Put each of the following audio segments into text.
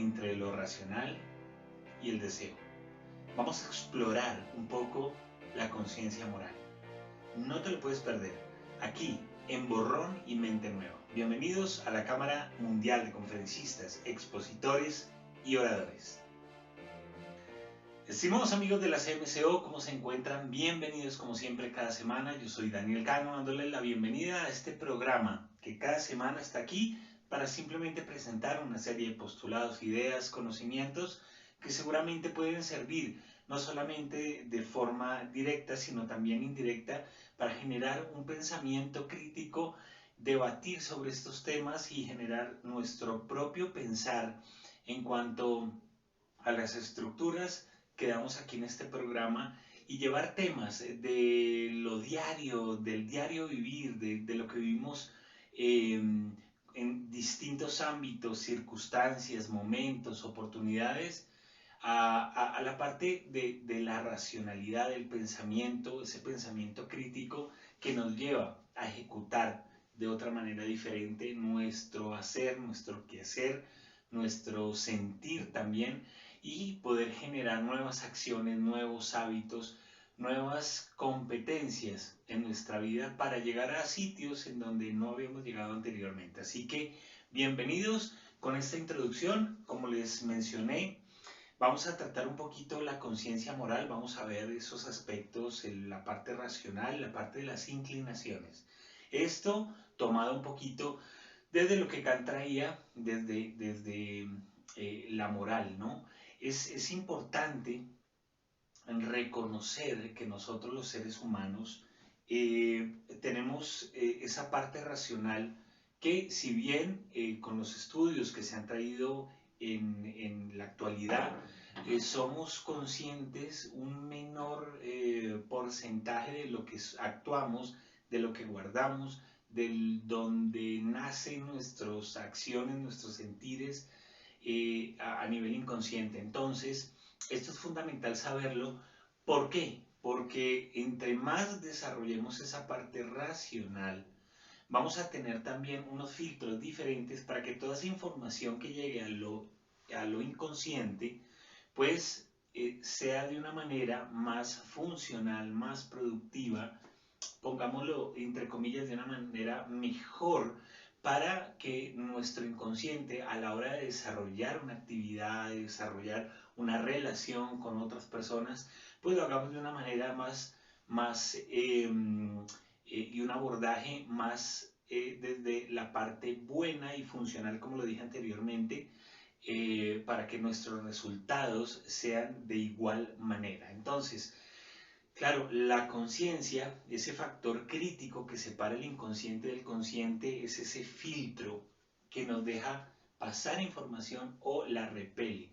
entre lo racional y el deseo. Vamos a explorar un poco la conciencia moral. No te lo puedes perder, aquí en Borrón y Mente Nueva. Bienvenidos a la Cámara Mundial de Conferencistas, Expositores y Oradores. Estimados amigos de la CMCO, ¿cómo se encuentran? Bienvenidos como siempre cada semana. Yo soy Daniel Cano, dándoles la bienvenida a este programa que cada semana está aquí para simplemente presentar una serie de postulados, ideas, conocimientos que seguramente pueden servir no solamente de forma directa, sino también indirecta para generar un pensamiento crítico, debatir sobre estos temas y generar nuestro propio pensar en cuanto a las estructuras que damos aquí en este programa y llevar temas de lo diario, del diario vivir, de lo que vivimos en distintos ámbitos, circunstancias, momentos, oportunidades, a la parte de la racionalidad del pensamiento, ese pensamiento crítico que nos lleva a ejecutar de otra manera diferente nuestro hacer, nuestro quehacer, nuestro sentir también, y poder generar nuevas acciones, nuevos hábitos, nuevas competencias en nuestra vida para llegar a sitios en donde no habíamos llegado anteriormente. Así que bienvenidos con esta introducción. Como les mencioné, vamos a tratar un poquito la conciencia moral, vamos a ver esos aspectos, la parte racional, la parte de las inclinaciones. Esto tomado un poquito desde lo que Kant traía, desde la moral, ¿no? Es importante reconocer que nosotros los seres humanos tenemos esa parte racional que, si bien con los estudios que se han traído en la actualidad, somos conscientes un menor porcentaje de lo que actuamos, de lo que guardamos, del donde nacen nuestras acciones, nuestros sentires a nivel inconsciente. Entonces, esto es fundamental saberlo. ¿Por qué? Porque entre más desarrollemos esa parte racional, vamos a tener también unos filtros diferentes para que toda esa información que llegue a lo inconsciente, pues sea de una manera más funcional, más productiva, pongámoslo entre comillas, de una manera mejor, para que nuestro inconsciente, a la hora de desarrollar una actividad, de desarrollar una relación con otras personas, pues lo hagamos de una manera más y un abordaje más desde la parte buena y funcional, como lo dije anteriormente, para que nuestros resultados sean de igual manera. Entonces, claro, la conciencia, ese factor crítico que separa el inconsciente del consciente, es ese filtro que nos deja pasar información o la repele.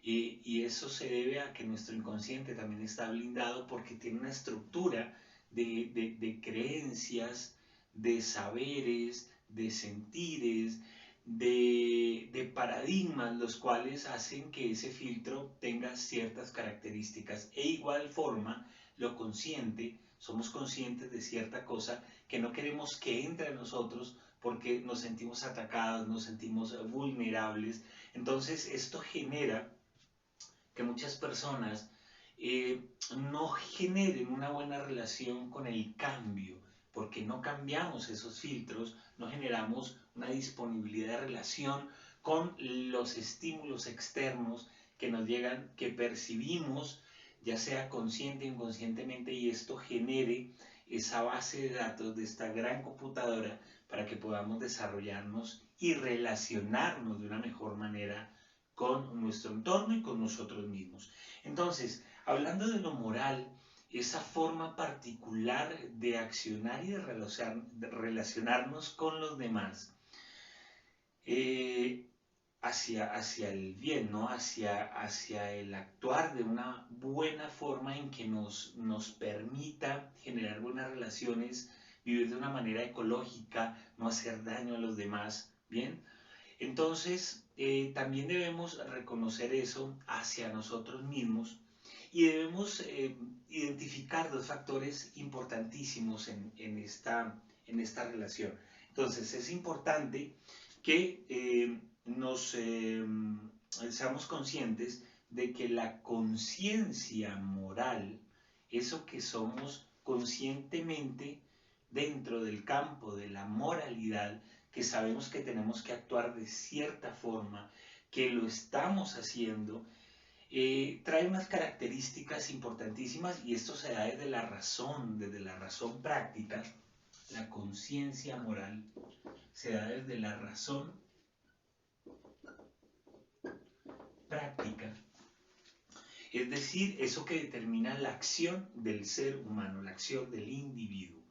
Y eso se debe a que nuestro inconsciente también está blindado porque tiene una estructura de creencias, de saberes, de sentires, de paradigmas, los cuales hacen que ese filtro tenga ciertas características. E igual forma, lo consciente, somos conscientes de cierta cosa que no queremos que entre a nosotros porque nos sentimos atacados, nos sentimos vulnerables. Entonces esto genera que muchas personas no generen una buena relación con el cambio, porque no cambiamos esos filtros, no generamos una disponibilidad de relación con los estímulos externos que nos llegan, que percibimos, ya sea consciente o inconscientemente, y esto genere esa base de datos de esta gran computadora para que podamos desarrollarnos y relacionarnos de una mejor manera con nuestro entorno y con nosotros mismos. Entonces, hablando de lo moral, esa forma particular de accionar y de relacionarnos con los demás hacia el bien, ¿no? Hacia el actuar de una buena forma en que nos permita generar buenas relaciones, vivir de una manera ecológica, no hacer daño a los demás, ¿bien? Entonces, también debemos reconocer eso hacia nosotros mismos y debemos identificar dos factores importantísimos en esta relación. Entonces, es importante que nos seamos conscientes de que la conciencia moral, eso que somos conscientemente dentro del campo de la moralidad, que sabemos que tenemos que actuar de cierta forma, que lo estamos haciendo, trae unas características importantísimas y esto se da desde la razón práctica. La conciencia moral se da desde la razón práctica, es decir, eso que determina la acción del ser humano, la acción del individuo.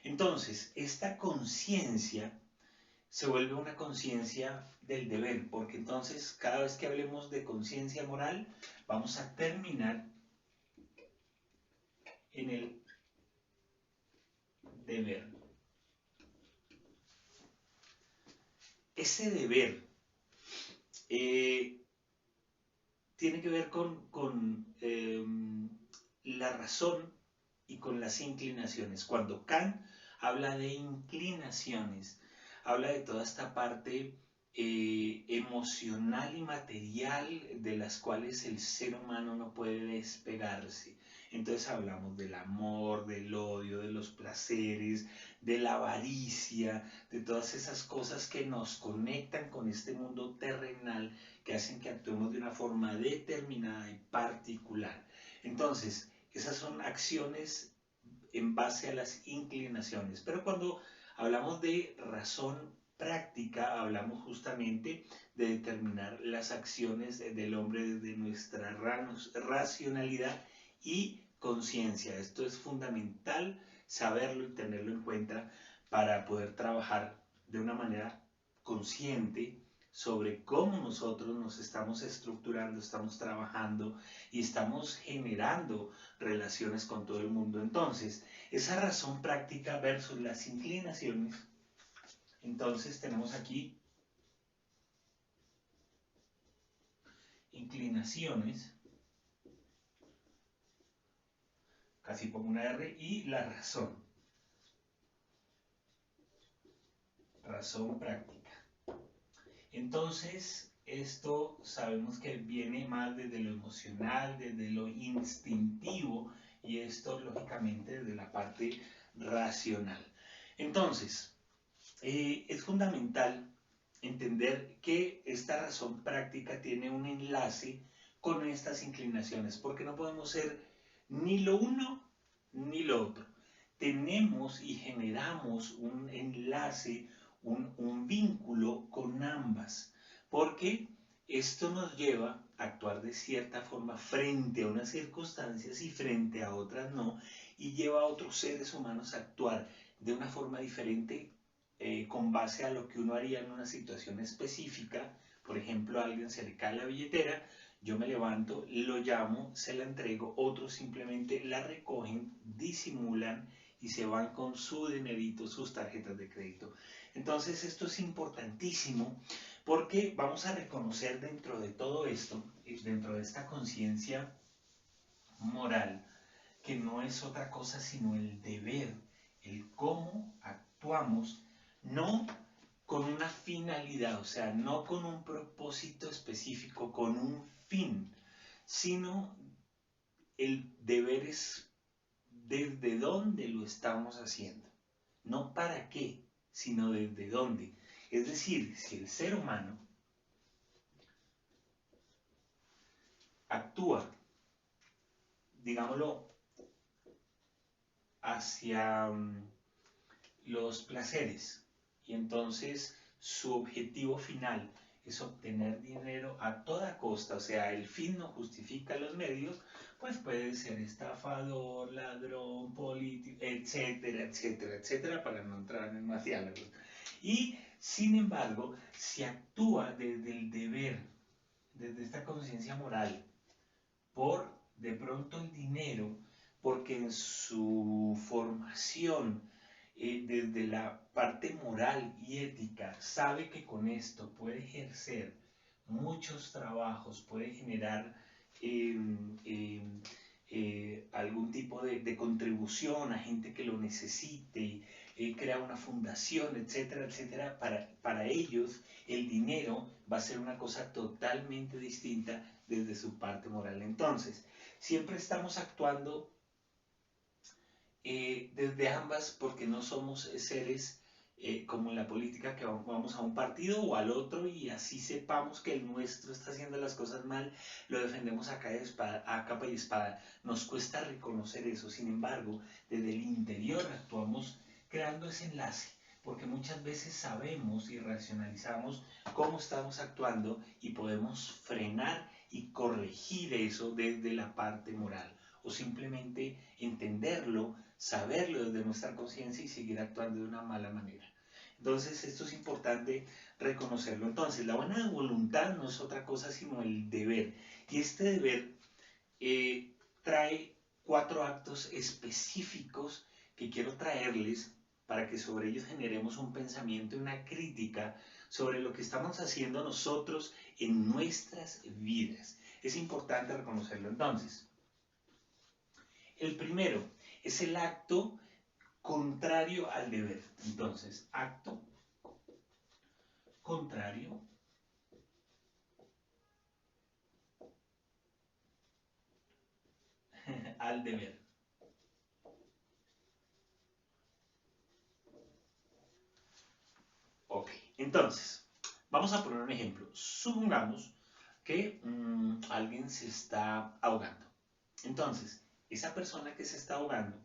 Entonces, esta conciencia se vuelve una conciencia del deber, porque entonces cada vez que hablemos de conciencia moral, vamos a terminar en el deber. Ese deber tiene que ver con la razón y con las inclinaciones. Cuando Kant habla de inclinaciones, habla de toda esta parte emocional y material de las cuales el ser humano no puede despegarse. Entonces hablamos del amor, del odio, de los placeres, de la avaricia, de todas esas cosas que nos conectan con este mundo terrenal, que hacen que actuemos de una forma determinada y particular. Entonces, esas son acciones en base a las inclinaciones. Pero cuando hablamos de razón práctica, hablamos justamente de determinar las acciones del hombre desde nuestra racionalidad y conciencia. Esto es fundamental saberlo y tenerlo en cuenta para poder trabajar de una manera consciente sobre cómo nosotros nos estamos estructurando, estamos trabajando y estamos generando relaciones con todo el mundo. Entonces, esa razón práctica versus las inclinaciones, entonces tenemos aquí inclinaciones, casi pongo una R, y la razón práctica. Entonces, esto sabemos que viene más desde lo emocional, desde lo instintivo, y esto lógicamente desde la parte racional. Entonces, es fundamental entender que esta razón práctica tiene un enlace con estas inclinaciones, porque no podemos ser ni lo uno ni lo otro. Tenemos y generamos un enlace, un vínculo con ambas, porque esto nos lleva a actuar de cierta forma frente a unas circunstancias y frente a otras no, y lleva a otros seres humanos a actuar de una forma diferente con base a lo que uno haría en una situación específica. Por ejemplo, a alguien se le cae la billetera, yo me levanto, lo llamo, se la entrego, otros simplemente la recogen, disimulan y se van con su dinerito, sus tarjetas de crédito. Entonces esto es importantísimo porque vamos a reconocer dentro de todo esto, dentro de esta conciencia moral, que no es otra cosa sino el deber, el cómo actuamos, no con una finalidad, o sea, no con un propósito específico, con un fin, sino el deber es desde dónde lo estamos haciendo, no para qué, sino desde dónde. Es decir, si el ser humano actúa, digámoslo, hacia los placeres, y entonces su objetivo final es obtener dinero a toda costa, o sea, el fin no justifica los medios, pues puede ser estafador, ladrón, político, etcétera, etcétera, etcétera, para no entrar en más diálogos. Y, sin embargo, si actúa desde el deber, desde esta conciencia moral, por de pronto el dinero, porque en su formación desde la parte moral y ética sabe que con esto puede ejercer muchos trabajos, puede generar eh, algún tipo de contribución a gente que lo necesite, crea una fundación, etcétera, etcétera. Para ellos el dinero va a ser una cosa totalmente distinta desde su parte moral. Entonces, siempre estamos actuando desde ambas porque no somos seres como en la política que vamos a un partido o al otro y así sepamos que el nuestro está haciendo las cosas mal, lo defendemos a capa y espada. Nos cuesta reconocer eso, sin embargo, desde el interior actuamos creando ese enlace, porque muchas veces sabemos y racionalizamos cómo estamos actuando y podemos frenar y corregir eso desde la parte moral o simplemente entenderlo, saberlo desde nuestra conciencia y seguir actuando de una mala manera. Entonces, esto es importante reconocerlo. Entonces, la buena voluntad no es otra cosa sino el deber. Y este deber trae 4 actos específicos que quiero traerles para que sobre ellos generemos un pensamiento y una crítica sobre lo que estamos haciendo nosotros en nuestras vidas. Es importante reconocerlo. Entonces, el primero es el acto contrario al deber. Entonces, acto contrario al deber. Ok, entonces, vamos a poner un ejemplo. Supongamos que alguien se está ahogando. Entonces, esa persona que se está ahogando,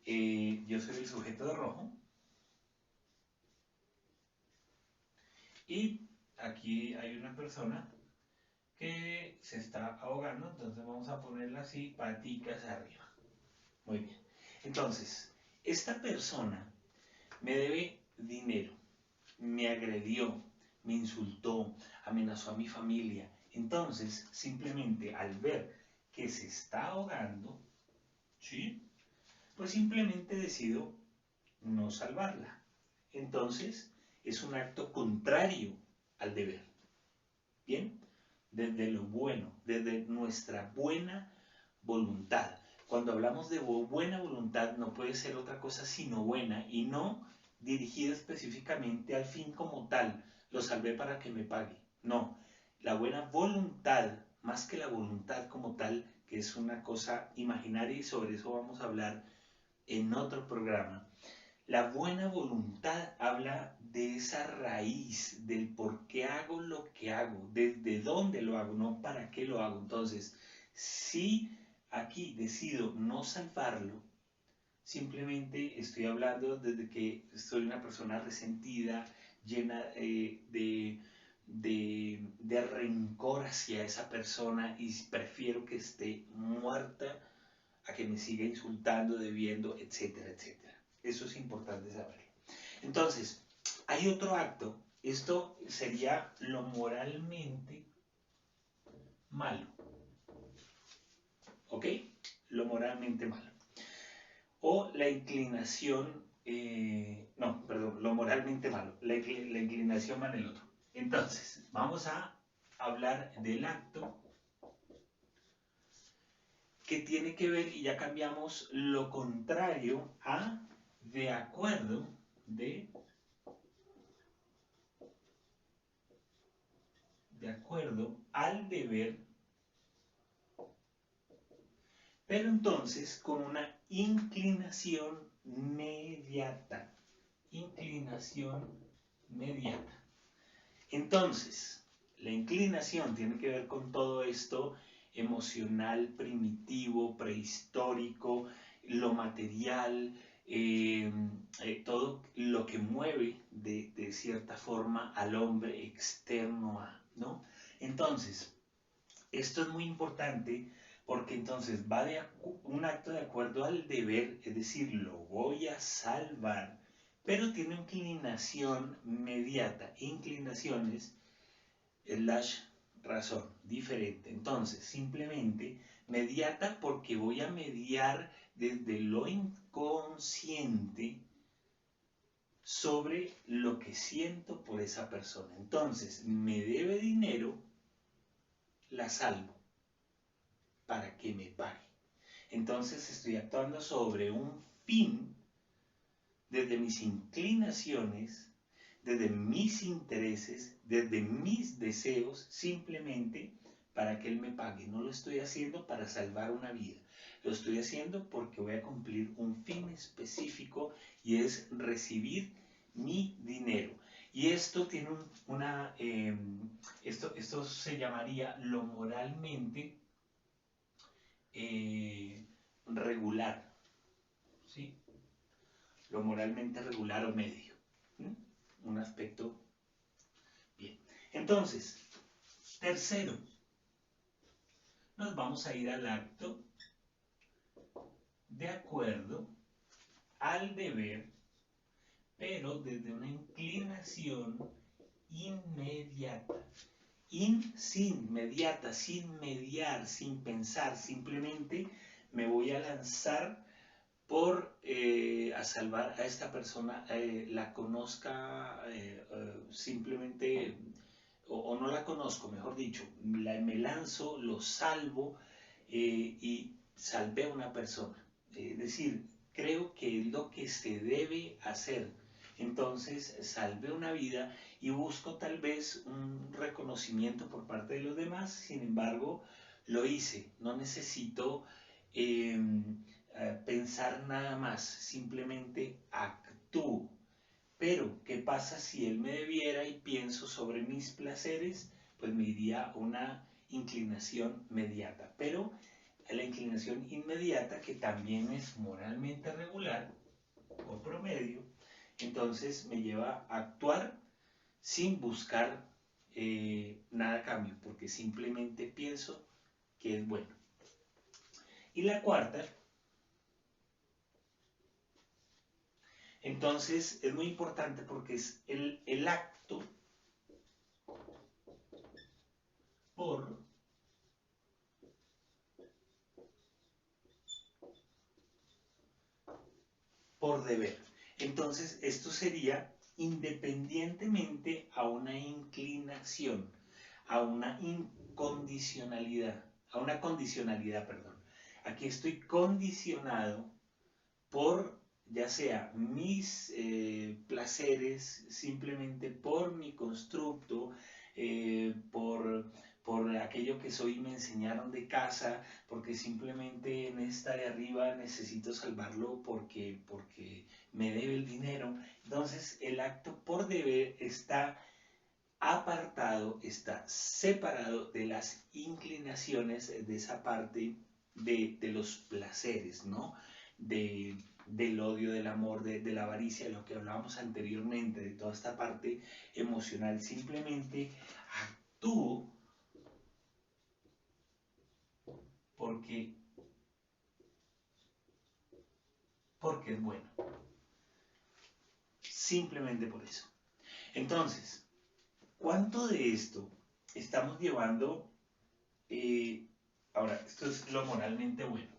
yo soy el sujeto de rojo, y aquí hay una persona que se está ahogando, entonces vamos a ponerla así, paticas arriba. Muy bien. Entonces, esta persona me debe dinero, me agredió, me insultó, amenazó a mi familia. Entonces, simplemente al ver que se está ahogando, ¿sí? Pues simplemente decido no salvarla. Entonces, es un acto contrario al deber. ¿Bien? Desde lo bueno, desde nuestra buena voluntad. Cuando hablamos de buena voluntad no puede ser otra cosa sino buena y no dirigida específicamente al fin como tal. Lo salvé para que me pague. No, la buena voluntad, más que la voluntad como tal, que es una cosa imaginaria y sobre eso vamos a hablar en otro programa. La buena voluntad habla de esa raíz, del por qué hago lo que hago, desde dónde lo hago, no para qué lo hago. Entonces, si aquí decido no salvarlo, simplemente estoy hablando desde que soy una persona resentida, llena de rencor hacia esa persona y prefiero que esté muerta a que me siga insultando, debiendo, etcétera, etcétera. Eso es importante saberlo. Entonces, hay otro acto. Esto sería lo moralmente malo. ¿Ok? Lo moralmente malo. O la inclinación, no, perdón, lo moralmente malo. La inclinación va en el otro. Entonces, vamos a hablar del acto que tiene que ver, y ya cambiamos lo contrario a de acuerdo, de acuerdo al deber, pero entonces con una inclinación mediata. Inclinación mediata. Entonces, la inclinación tiene que ver con todo esto emocional, primitivo, prehistórico, lo material, todo lo que mueve de cierta forma al hombre externo a, ¿no? Entonces, esto es muy importante porque entonces va de un acto de acuerdo al deber, es decir, lo voy a salvar, pero tiene inclinación mediata, inclinaciones slash razón, diferente. Entonces, simplemente mediata porque voy a mediar desde lo inconsciente sobre lo que siento por esa persona. Entonces, me debe dinero, la salvo para que me pague. Entonces estoy actuando sobre un fin desde mis inclinaciones, desde mis intereses, desde mis deseos, simplemente para que Él me pague. No lo estoy haciendo para salvar una vida. Lo estoy haciendo porque voy a cumplir un fin específico y es recibir mi dinero. Y esto tiene esto se llamaría lo moralmente regular, ¿sí? Lo moralmente regular o medio. ¿Sí? Un aspecto bien. Entonces, tercero, nos vamos a ir al acto de acuerdo al deber, pero desde una inclinación inmediata. Inmediata, sin mediar, sin pensar, simplemente me voy a lanzar por a salvar a esta persona, la conozca simplemente, o no la conozco, mejor dicho, me lanzo, lo salvo y salvé a una persona. Es decir, creo que es lo que se debe hacer. Entonces salvé una vida y busco tal vez un reconocimiento por parte de los demás, sin embargo, lo hice. No necesito pensar nada más, simplemente actúo. Pero, ¿qué pasa si él me debiera y pienso sobre mis placeres? Pues me iría a una inclinación mediata. Pero la inclinación inmediata, que también es moralmente regular o promedio, entonces me lleva a actuar sin buscar nada a cambio, porque simplemente pienso que es bueno. Y la cuarta, entonces es muy importante porque es el acto por deber. Entonces, esto sería independientemente a una inclinación, a una incondicionalidad, a una condicionalidad, perdón. Aquí estoy condicionado por ya sea mis placeres, simplemente por mi constructo, por aquello que soy y me enseñaron de casa, porque simplemente en esta de arriba necesito salvarlo porque me debe el dinero. Entonces el acto por deber está apartado, está separado de las inclinaciones, de esa parte de los placeres, ¿no? Del odio, del amor, de la avaricia, de lo que hablábamos anteriormente, de toda esta parte emocional. Simplemente actúo porque, porque es bueno. Simplemente por eso. Entonces, ¿cuánto de esto estamos llevando? Ahora, esto es lo moralmente bueno.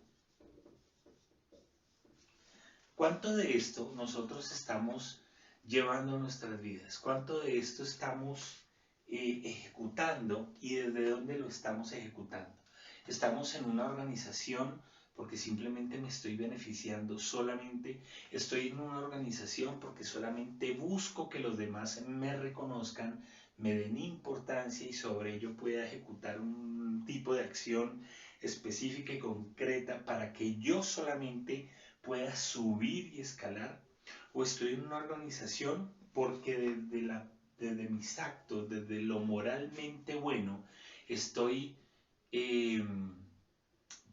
¿Cuánto de esto nosotros estamos llevando a nuestras vidas? ¿Cuánto de esto estamos ejecutando y desde dónde lo estamos ejecutando? Estamos en una organización porque simplemente me estoy beneficiando, solamente estoy en una organización porque solamente busco que los demás me reconozcan, me den importancia y sobre ello pueda ejecutar un tipo de acción específica y concreta para que yo solamente pueda subir y escalar, o estoy en una organización porque desde mis actos, desde lo moralmente bueno, estoy eh,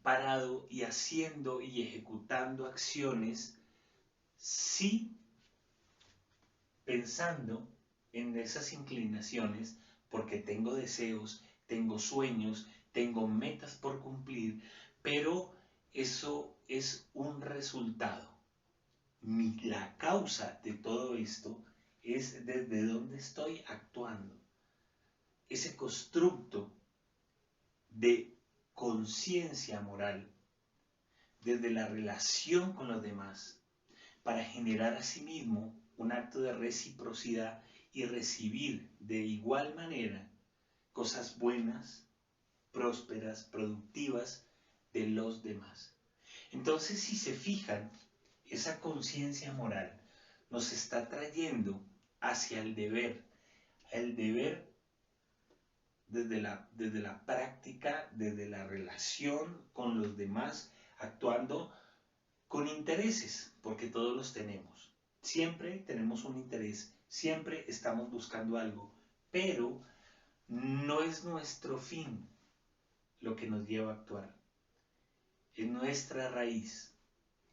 parado y haciendo y ejecutando acciones, sí pensando en esas inclinaciones, porque tengo deseos, tengo sueños, tengo metas por cumplir, pero eso es un resultado. La causa de todo esto es desde dónde estoy actuando. Ese constructo de conciencia moral, desde la relación con los demás, para generar a sí mismo un acto de reciprocidad y recibir de igual manera cosas buenas, prósperas, productivas de los demás. Entonces, si se fijan, esa conciencia moral nos está trayendo hacia el deber desde la práctica, desde la relación con los demás, actuando con intereses, porque todos los tenemos. Siempre tenemos un interés, siempre estamos buscando algo, pero no es nuestro fin lo que nos lleva a actuar. Es nuestra raíz,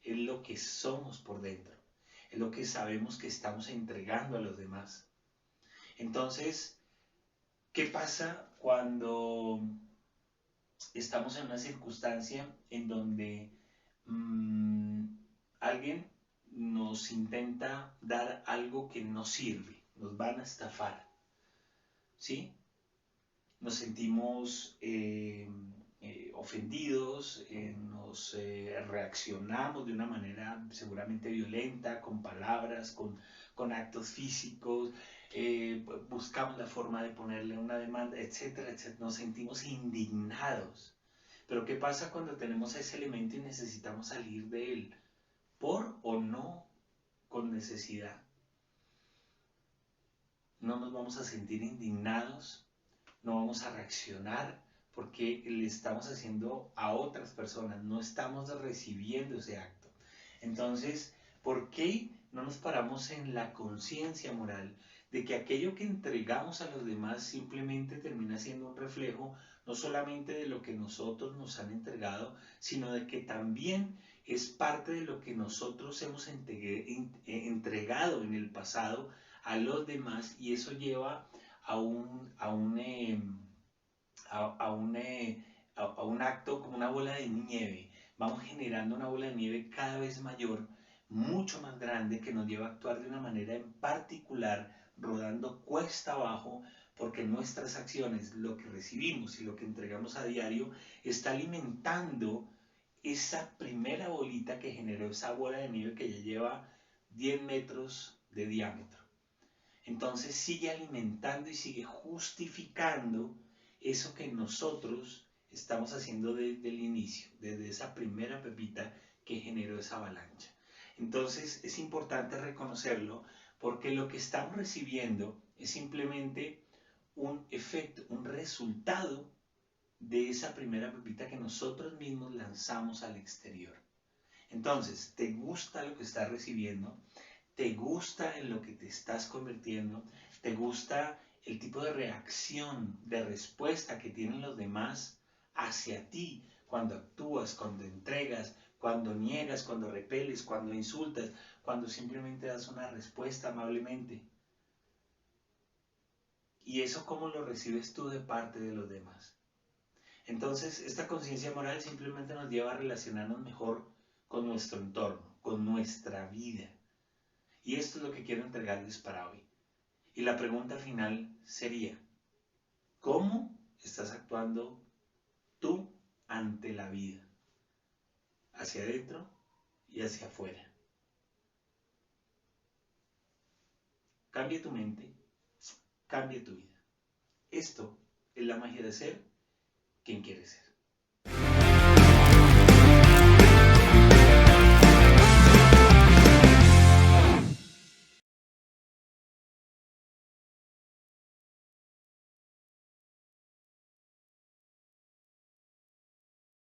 es lo que somos por dentro, es lo que sabemos que estamos entregando a los demás. Entonces, ¿qué pasa cuando estamos en una circunstancia en donde mmm, alguien nos intenta dar algo que no sirve, nos van a estafar, ¿sí? Nos sentimos ofendidos, nos reaccionamos de una manera seguramente violenta, con palabras, con actos físicos, buscamos la forma de ponerle una demanda, etcétera, etcétera. Nos sentimos indignados. Pero ¿qué pasa cuando tenemos ese elemento y necesitamos salir de él? Por o no con necesidad. No nos vamos a sentir indignados, no vamos a reaccionar porque le estamos haciendo a otras personas, no estamos recibiendo ese acto. Entonces, ¿por qué no nos paramos en la conciencia moral de que aquello que entregamos a los demás simplemente termina siendo un reflejo no solamente de lo que nosotros nos han entregado, sino de que también es parte de lo que nosotros hemos entregado en el pasado a los demás, y eso lleva a un acto como una bola de nieve. Vamos generando una bola de nieve cada vez mayor, mucho más grande, que nos lleva a actuar de una manera en particular, rodando cuesta abajo, porque nuestras acciones, lo que recibimos y lo que entregamos a diario, está alimentando esa primera bolita que generó esa bola de nieve que ya lleva 10 metros de diámetro. Entonces sigue alimentando y sigue justificando eso que nosotros estamos haciendo desde el inicio, desde esa primera pepita que generó esa avalancha. Entonces es importante reconocerlo, porque lo que estamos recibiendo es simplemente un efecto, un resultado de esa primera pepita que nosotros mismos lanzamos al exterior. Entonces, ¿te gusta lo que estás recibiendo? ¿Te gusta en lo que te estás convirtiendo? ¿Te gusta el tipo de reacción, de respuesta que tienen los demás hacia ti cuando actúas, cuando entregas, cuando niegas, cuando repeles, cuando insultas, cuando simplemente das una respuesta amablemente? ¿Y eso cómo lo recibes tú de parte de los demás? Entonces, esta conciencia moral simplemente nos lleva a relacionarnos mejor con nuestro entorno, con nuestra vida. Y esto es lo que quiero entregarles para hoy. Y la pregunta final sería, ¿cómo estás actuando tú ante la vida? Hacia adentro y hacia afuera. Cambia tu mente, cambia tu vida. Esto es la magia de ser quien quieres ser.